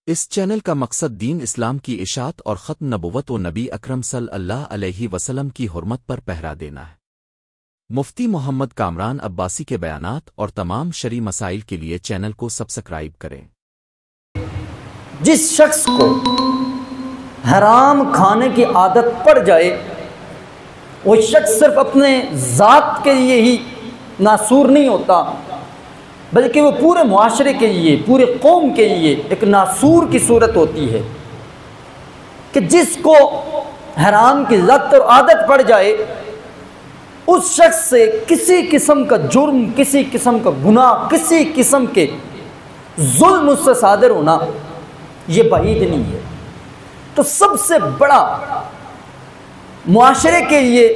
اس channel کا مقصد دین اسلام کی اشاعت اور ختم نبوت و نبی اکرم صلی اللہ علیہ وسلم کی حرمت پر پہرا دینا ہے۔ مفتی محمد کامران عباسی کے بیانات اور تمام شرعی مسائل کے لیے چینل کو سبسکرائب کریں۔ جس شخص کو حرام کھانے کی عادت پڑ جائے وہ شخص صرف اپنے ذات کے لیے ہی ناسور نہیں ہوتا، بلکہ وہ پورے معاشرے کے لیے، پورے قوم کے لیے ایک ناسور کی صورت ہوتی ہے کہ جس کو حرام کی لت اور عادت پڑ جائے اس شخص سے کسی قسم کا جرم، کسی قسم کا گناہ، کسی قسم کے ظلم اس سے صادر ہونا یہ بعید نہیں ہے۔ تو سب سے بڑا معاشرے کے لیے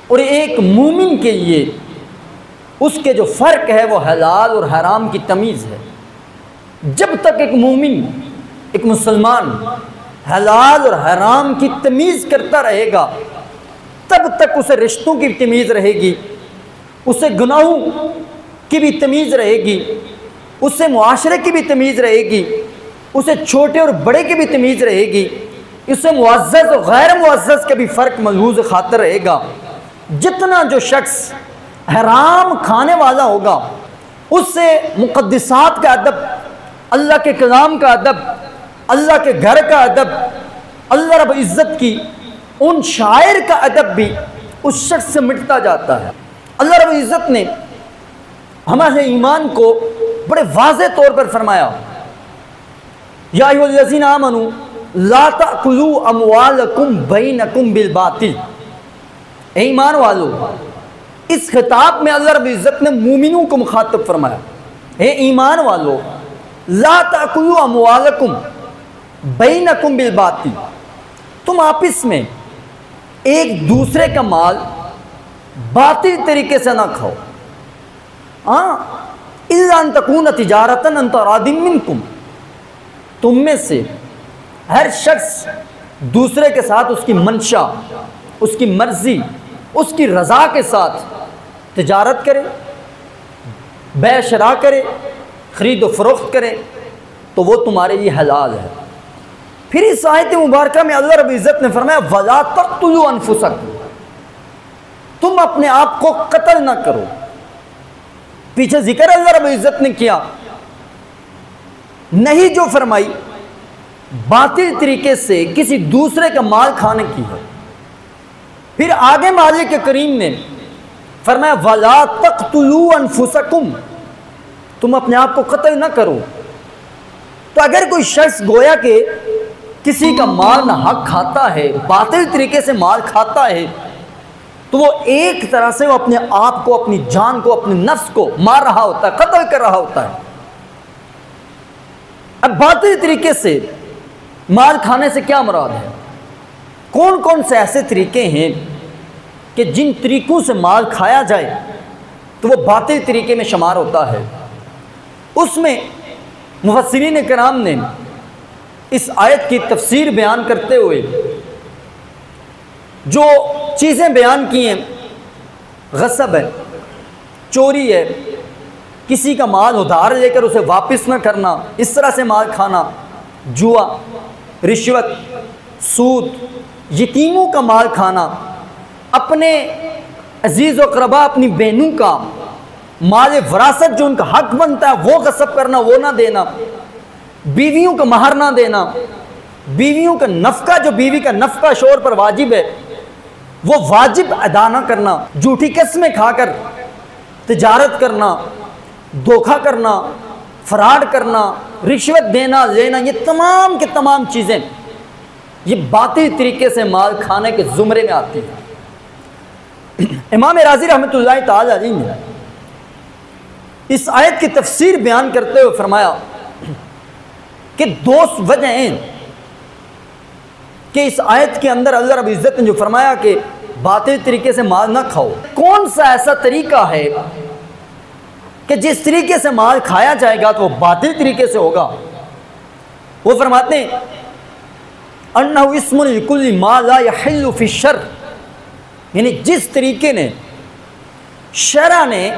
اور ایک مومن کے لیے اس کے جو فرق ہے وہ حلال اور حرام کی تمیز ہے۔ جب تک ایک مومن، ایک مسلمان حلال اور حرام کی تمیز کرتا رہے گا تب تک اسے رشتوں کی تمیز رہے گی، اسے گناہوں کی بھی تمیز رہے گی، اسے معاشرے کی بھی تمیز رہے گی، اسے چھوٹے اور بڑے کی بھی تمیز رہے گی، اسے معزز اور غیر معزز کا بھی فرق ملحوظ خاطر رہے گا۔ جتنا جو شخص حرام کھانے والا ہوگا اس سے مقدسات کا ادب، اللہ کے کلام کا ادب، اللہ کے گھر کا ادب، اللہ رب عزت کی ان شاعر کا ادب بھی اس شخص سے مٹتا جاتا ہے۔ اللہ رب عزت نے ہمارے ایمان کو بڑے واضح طور پر فرمایا، یا ایھا الذین آمنوا لا تأکلوا اموالکم بینکم بالباطل۔ اے ایمان والو، اس خطاب میں اللہ رب العزت نے مومنوں کو مخاطب فرمایا، اے ایمان والو لا تأکلوا اموالکم بینکم بالباطل، تم آپس میں ایک دوسرے کا مال باطل طریقے سے نہ کھاؤ، الا ان تکون تجارۃ عن تراض منکم، تم میں سے ہر شخص دوسرے کے ساتھ اس کی منشا، اس کی مرضی، اس کی رضا کے ساتھ تجارت کرے، بیع شراء کرے، خرید و فروخت کرے تو وہ تمہارے لیے حلال ہے۔ پھر اس آیت مبارکہ میں اللہ رب العزت نے فرمایا وَلَا تَقْتُلُوا أَنفُسَكُمْ، تم اپنے آپ کو قتل نہ کرو۔ پیچھے ذکر اللہ رب العزت نے کیا، نہیں جو فرمائی باطل طریقے سے کسی دوسرے کا مال کھانے کی ہے۔ پھر آگے مالک کریم نے فرمایا وَلَا تَقْتُلُوا أَنفُسَكُمْ، تم اپنے آپ کو قتل نہ کرو۔ تو اگر کوئی شخص گویا کہ کسی کا مال نہ حق کھاتا ہے، باطل طریقے سے مال کھاتا ہے، تو وہ ایک طرح سے وہ اپنے آپ کو، اپنی جان کو، اپنے نفس کو مار رہا ہوتا ہے، قتل کر رہا ہوتا ہے۔ اب باطل طریقے سے مال کھانے سے کیا مراد ہے؟ کون کون سے ایسے طریقے ہیں کہ جن طریقوں سے مال کھایا جائے تو وہ باطل طریقے میں شمار ہوتا ہے؟ اس میں مفسرین کرام نے اس آیت کی تفسیر بیان کرتے ہوئے جو چیزیں بیان کی ہیں، غصب ہے، چوری ہے، کسی کا مال ادھار لے کر اسے واپس نہ کرنا، اس طرح سے مال کھانا، جوا، رشوت، سود، یتیموں کا مال کھانا، اپنے عزیز و اقربا، اپنی بہنوں کا مال وراثت جو ان کا حق بنتا ہے وہ غصب کرنا، وہ نہ دینا، بیویوں کا مہر نہ دینا، بیویوں کا نفقہ، جو بیوی کا نفقہ شوہر پر واجب ہے وہ واجب ادا نہ کرنا، جھوٹی قسمیں کھا کر تجارت کرنا، دھوکہ کرنا، فراڈ کرنا، رشوت دینا لینا، یہ تمام کے تمام چیزیں یہ باطل طریقے سے مال کھانے کے زمرے میں آتی ہیں۔ امام راضی رحمۃ اللہ تعالی علیہ نے اس آیت کی تفسیر بیان کرتے ہوئے فرمایا کہ دو وجہ ہیں کہ اس آیت کے اندر اللہ رب العزت نے جو فرمایا کہ باطل طریقے سے مال نہ کھاؤ، کون سا ایسا طریقہ ہے کہ جس طریقے سے مال کھایا جائے گا تو وہ باطل طریقے سے ہوگا؟ وہ فرماتے ہیں انہ اسم لکل ما لا یحل فی الشرع، یعنی جس طریقے نے شرع نے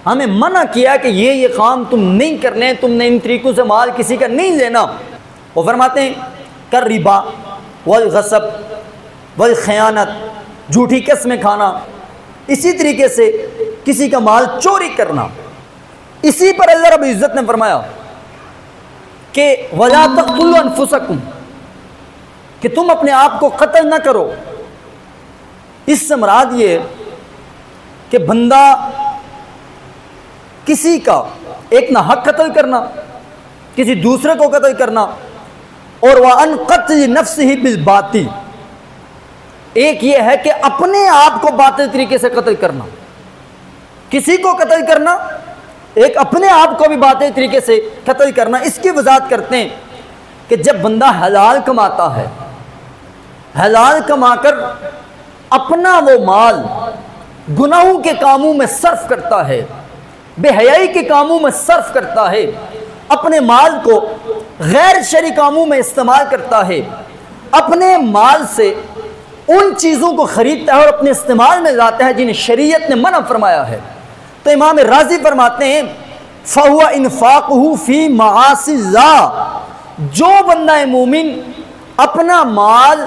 ہمیں منع کیا کہ یہ کام تم نہیں کرنے، تم نے ان طریقوں سے مال کسی کا نہیں لینا، وہ فرماتے ہیں کر ربا والغصب والخیانت، جھوٹی قسمیں کھانا، اسی طریقے سے کسی کا مال چوری کرنا۔ اسی پر اللہ رب العزت نے فرمایا کہ وَلَا تَقْتُلُوا أَنفُسَكُمْ، کہ تم اپنے آپ کو قتل نہ کرو۔ اس سے مراد یہ کہ بندہ کسی کا ایک نہ حق قتل کرنا، کسی دوسرے کو قتل کرنا، اور وَأَنْ قَتْلِ نَفْسِهِ بِالْبَاطِلِ، ایک یہ ہے کہ اپنے آپ کو باطل طریقے سے قتل کرنا، کسی کو قتل کرنا، ایک اپنے آپ کو بھی باطل طریقے سے قتل کرنا۔ اس کی وضاحت کرتے ہیں کہ جب بندہ حلال کماتا ہے، حلال کما کر اپنا وہ مال گناہوں کے کاموں میں صرف کرتا ہے، بے حیائی کے کاموں میں صرف کرتا ہے، اپنے مال کو غیر شرعی کاموں میں استعمال کرتا ہے، اپنے مال سے ان چیزوں کو خریدتا ہے اور اپنے استعمال میں لاتا ہے جنہیں شریعت نے منع فرمایا ہے، تو امام راضی فرماتے ہیں فَهُوَ إِنفَاقُهُ فِي مَعَاصِ اللَّهِ، جو بندہ مومن اپنا مال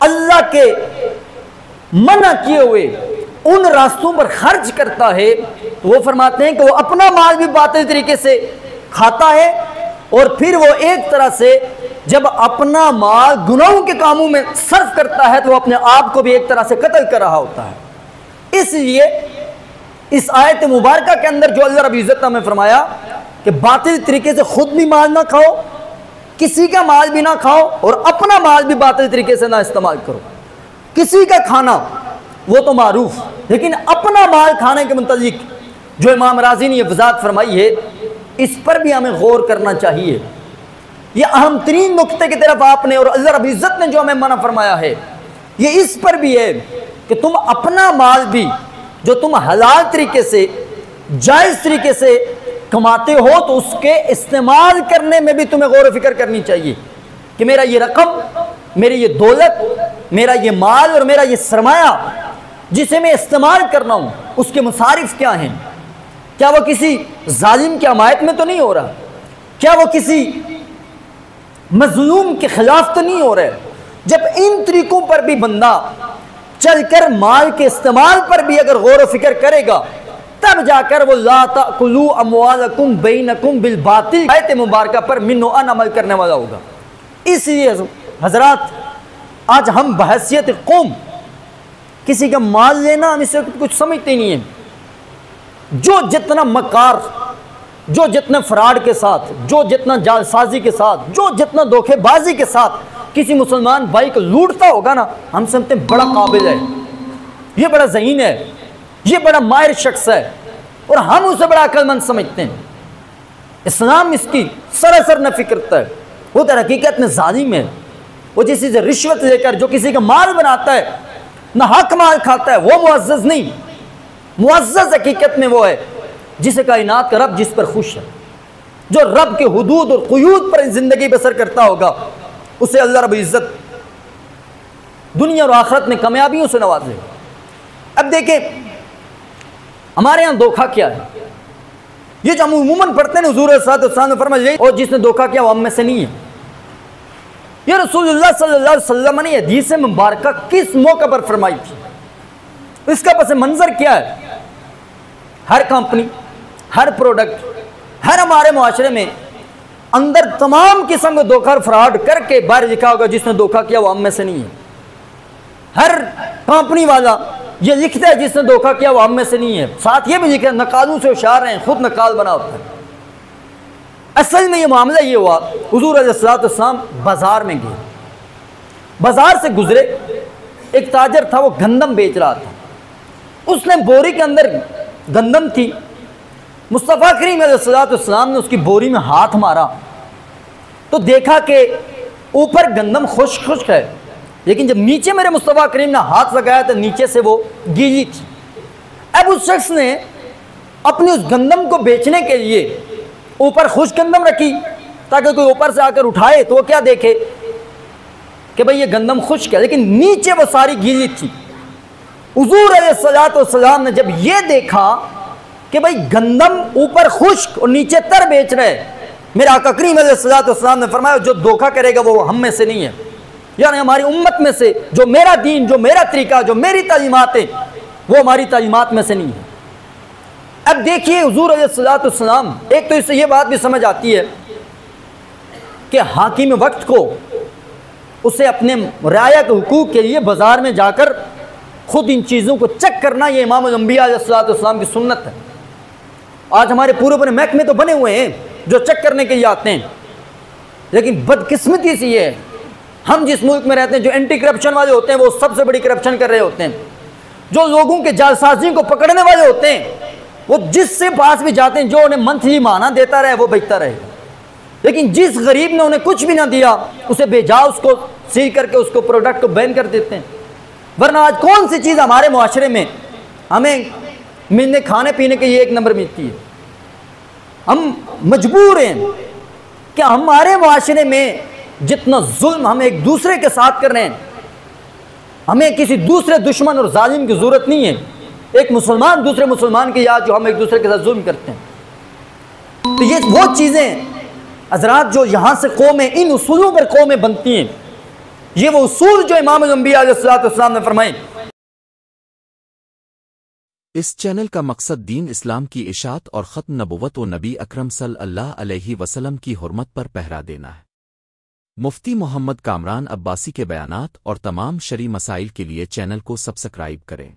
اللہ کے منع کیے ہوئے ان راستوں پر خرچ کرتا ہے، وہ فرماتے ہیں کہ وہ اپنا مال بھی باطل طریقے سے کھاتا ہے، اور پھر وہ ایک طرح سے جب اپنا مال گناہوں کے کاموں میں صرف کرتا ہے تو وہ اپنے آپ کو بھی ایک طرح سے قتل کر رہا ہوتا ہے۔ اس لیے اس آیت مبارکہ کے اندر جو اللہ رب العزت نے ہمیں فرمایا کہ باطل طریقے سے خود بھی مال نہ کھاؤ، کسی کا مال بھی نہ کھاؤ، اور اپنا مال بھی باطل طریقے سے نہ استعمال کرو۔ کسی کا کھانا وہ تو معروف، لیکن اپنا مال کھانے کے متعلق جو امام راضی نے یہ وضاحت فرمائی ہے، اس پر بھی ہمیں غور کرنا چاہیے۔ یہ اہم ترین نقطے کی طرف آپ نے اور اللہ رب العزت نے جو ہمیں منع فرمایا ہے، یہ اس پر بھی ہے کہ تم اپنا مال بھی جو تم حلال طریقے سے جائز طریقے سے کماتے ہو تو اس کے استعمال کرنے میں بھی تمہیں غور و فکر کرنی چاہیے کہ میرا یہ رقم، میری یہ دولت، میرا یہ مال اور میرا یہ سرمایہ جسے میں استعمال کرنا ہوں، اس کے مصارف کیا ہیں؟ کیا وہ کسی ظالم کی حمایت میں تو نہیں ہو رہا؟ کیا وہ کسی مظلوم کے خلاف تو نہیں ہو رہا ہے؟ جب ان طریقوں پر بھی بندہ چل کر مال کے استعمال پر بھی اگر غور و فکر کرے گا، تب جا کر وہ لا تأکلوا اموالکم بینکم بالباطل آیت مبارکہ پر من و ان عمل کرنے والا ہوگا۔ اس لیے حضرات آج ہم بحیثیت قوم کسی کا مال لینا ہم اس سے کچھ سمجھتے نہیں ہیں۔ جو جتنا مکار، جو جتنا فراڈ کے ساتھ، جو جتنا جعلسازی کے ساتھ، جو جتنا دھوکے بازی کے ساتھ کسی مسلمان بھائی کو لوٹتا ہوگا نا، ہم سمجھتے ہیں بڑا قابل ہے، یہ بڑا ذہین ہے، یہ بڑا ماہر شخص ہے، اور ہم اسے بڑا عقل مند سمجھتے ہیں۔ اسلام اس کی سراسر نفی کرتا ہے، وہ در حقیقت میں ظالم ہے۔ وہ جس سے رشوت لے کر جو کسی کا مال بناتا ہے، نہ حق مال کھاتا ہے، وہ معزز نہیں۔ معزز حقیقت میں وہ ہے جسے کائنات کا رب جس پر خوش ہے، جو رب کے حدود اور قیود پر زندگی بسر کرتا ہوگا، اسے اللہ رب العزت دنیا اور آخرت میں کامیابیوں سے نوازے۔ اب دیکھیں ہمارے ہاں دھوکہ کیا ہے، یہ جو ہم عموماً پڑھتے ہیں حضور صلی اللہ علیہ وسلم نے فرمایا اور جس نے دھوکہ کیا وہ ہم میں سے نہیں ہے۔ یہ رسول اللہ صلی اللہ علیہ وسلم نے حدیث مبارکہ کس موقع پر فرمائی تھی؟ اس کا پس منظر کیا ہے؟ ہر کمپنی، ہر پروڈکٹ، ہر ہمارے معاشرے میں اندر تمام قسم کے دھوکہ فراڈ کر کے باہر لکھا ہوگا جس نے دھوکہ کیا وہ ہم میں سے نہیں ہے۔ ہر کمپنی والا یہ لکھتا ہے جس نے دھوکہ کیا وہ ہم میں سے نہیں ہے، ساتھ یہ بھی لکھا ہے نقالوں سے ہوشیار ہیں، خود نقال بنا ہوتا ہے۔ اصل میں یہ معاملہ یہ ہوا، حضور علیہ السلام بازار میں گئے، بازار سے گزرے، ایک تاجر تھا وہ گندم بیچ رہا تھا، اس نے بوری کے اندر گندم تھی، مصطفیٰ کریم علیہ السلام نے اس کی بوری میں ہاتھ مارا تو دیکھا کہ اوپر گندم خشک خشک ہے، لیکن جب نیچے میرے مصطفیٰ کریم نے ہاتھ لگایا تو نیچے سے وہ گیلی تھی۔ اب اس شخص نے اپنی اس گندم کو بیچنے کے لیے اوپر خشک گندم رکھی تاکہ کوئی اوپر سے آ کر اٹھائے تو وہ کیا دیکھے کہ بھئی یہ گندم خشک ہے، لیکن نیچے وہ ساری گیلی تھی۔ حضور علیہ السلام نے جب یہ دیکھا کہ بھئی گندم اوپر خشک اور نیچے تر بیچ رہے، میرے آقا کریم علیہ الصلوۃ والسلام نے فرمایا جو دھوکہ کرے گا وہ ہم میں سے نہیں ہے، یعنی ہماری امت میں سے جو میرا دین، جو میرا طریقہ، جو میری تعلیمات ہیں وہ ہماری تعلیمات میں سے نہیں ہے۔ اب دیکھیے حضور علیہ الصلوۃ والسلام، ایک تو اس سے یہ بات بھی سمجھ آتی ہے کہ حاکم وقت کو اسے اپنے رعایا کے حقوق کے لیے بازار میں جا کر خود ان چیزوں کو چیک کرنا، یہ امام الانبیاء علیہ الصلوۃ والسلام کی سنت ہے۔ آج ہمارے پورے پورے محکمے تو بنے ہوئے ہیں جو چیک کرنے کے لیے آتے ہیں، لیکن بدقسمتی سے یہ ہے ہم جس ملک میں رہتے ہیں جو اینٹی کرپشن والے ہوتے ہیں وہ سب سے بڑی کرپشن کر رہے ہوتے ہیں، جو لوگوں کے جعلسازی کو پکڑنے والے ہوتے ہیں وہ جس سے پاس بھی جاتے ہیں جو انہیں منتھلی ماہانہ دیتا رہے وہ بیچتا رہے، لیکن جس غریب نے انہیں کچھ بھی نہ دیا اسے بھیجا، اس کو سیل کر کے اس کو پروڈکٹ کو بین کر دیتے ہیں۔ ورنہ آج کون سی چیز ہمارے معاشرے میں ہمیں ملنے کھانے پینے کے لیے ایک نمبر ملتی ہے؟ ہم مجبور ہیں کہ ہمارے معاشرے میں جتنا ظلم ہم ایک دوسرے کے ساتھ کر رہے ہیں، ہمیں کسی دوسرے دشمن اور ظالم کی ضرورت نہیں ہے، ایک مسلمان دوسرے مسلمان کی یاد جو ہم ایک دوسرے کے ساتھ ظلم کرتے ہیں۔ تو یہ وہ چیزیں حضرات جو یہاں سے قومیں ان اصولوں پر قومیں بنتی ہیں، یہ وہ اصول جو امام الانبیاء علیہ الصلوۃ والسلام نے فرمائے۔ اس چینل کا مقصد دین اسلام کی اشاعت اور ختم نبوت و نبی اکرم صلی اللہ علیہ وسلم کی حرمت پر پہرا دینا ہے۔ مفتی محمد کامران عباسی کے بیانات اور تمام شرعی مسائل کے لیے چینل کو سبسکرائب کریں۔